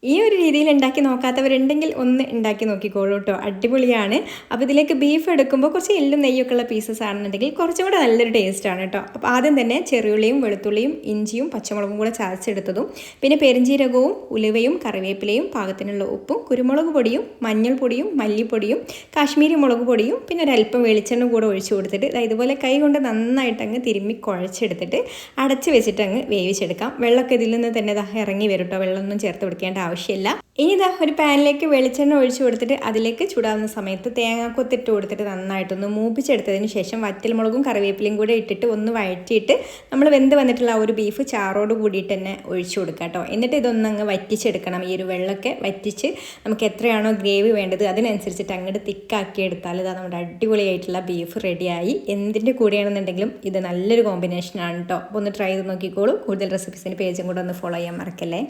ഈ ഒരു രീതിയിൽ ഉണ്ടാക്കി നോക്കാത്തവരുണ്ടെങ്കിൽ ഒന്ന് ഉണ്ടാക്കി നോക്കിക്കോളൂ കേട്ടോ, അടിപൊളിയാണ്. അപ്പോൾ ഇതിലേക്ക് ബീഫ് എടുക്കുമ്പോൾ കുറച്ച് എല്ലും നെയ്യൊക്കെ ഉള്ള പീസസ് ആണെന്നുണ്ടെങ്കിൽ കുറച്ചും കൂടെ നല്ലൊരു ടേസ്റ്റാണ് കേട്ടോ. അപ്പോൾ ആദ്യം തന്നെ ചെറിയുള്ളിയും വെളുത്തുള്ളിയും ഇഞ്ചിയും പച്ചമുളകും കൂടെ ചതച്ചെടുത്തതും പിന്നെ പെരിഞ്ജീരകവും ഉലുവയും കറിവേപ്പിലയും പാകത്തിനുള്ള ഉപ്പും കുരുമുളക് പൊടിയും മഞ്ഞൾപ്പൊടിയും മല്ലിപ്പൊടിയും കാശ്മീരി മുളക് പൊടിയും പിന്നെ ഒരല്പം വെളിച്ചെണ്ണ കൂടെ ഒഴിച്ചു കൊടുത്തിട്ട് ഇതുപോലെ കൈ കൊണ്ട് നന്നായിട്ട് അങ്ങ് തിരുമ്മി കുഴച്ചെടുത്തിട്ട് അടച്ച് വെച്ചിട്ട് അങ്ങ് വേവിച്ചെടുക്കാം. വെള്ളമൊക്കെ ഇതിൽ നിന്ന് തന്നെ ഇറങ്ങി വരും കേട്ടോ, വെള്ളമൊന്നും ചേർത്ത് കൊടുക്കേണ്ട ആവശ്യമില്ല. ഇനി ഒരു പാനിലേക്ക് വെളിച്ചെണ്ണ ഒഴിച്ചു കൊടുത്തിട്ട് അതിലേക്ക് ചൂടാവുന്ന സമയത്ത് തേങ്ങാക്കൊത്തിട്ട് കൊടുത്തിട്ട് നന്നായിട്ടൊന്ന് മൂപ്പിച്ചെടുത്തതിന് ശേഷം വറ്റൽമുളകും കറിവേപ്പിലയും കൂടെ ഇട്ടിട്ട് ഒന്ന് വഴറ്റിയിട്ട് നമ്മൾ വെന്ത് വന്നിട്ടുള്ള ആ ഒരു ബീഫ് ചാറോട് കൂടിയിട്ട് തന്നെ ഒഴിച്ചു കൊടുക്കുക കേട്ടോ. എന്നിട്ട് ഇതൊന്നങ്ങ് വറ്റിച്ചെടുക്കണം. ഈ ഒരു വെള്ളമൊക്കെ വറ്റിച്ച് നമുക്ക് എത്രയാണോ ഗ്രേവി വേണ്ടത് അതിനനുസരിച്ചിട്ട് അങ്ങോട്ട് തിക്കാക്കി എടുത്താൽ ഇതാ നമ്മുടെ അടിപൊളിയായിട്ടുള്ള ബീഫ് റെഡിയായി. എന്തിൻ്റെ കൂടെയാണെന്നുണ്ടെങ്കിലും ഇത് നല്ലൊരു കോമ്പിനേഷനാണ് കേട്ടോ. അപ്പോൾ ഒന്ന് ട്രൈ ചെയ്ത് നോക്കിക്കോളൂ. കൂടുതൽ റെസിപ്പീസിന് പേജും കൂടെ ഒന്ന് ഫോളോ ചെയ്യാൻ മറക്കല്ലേ.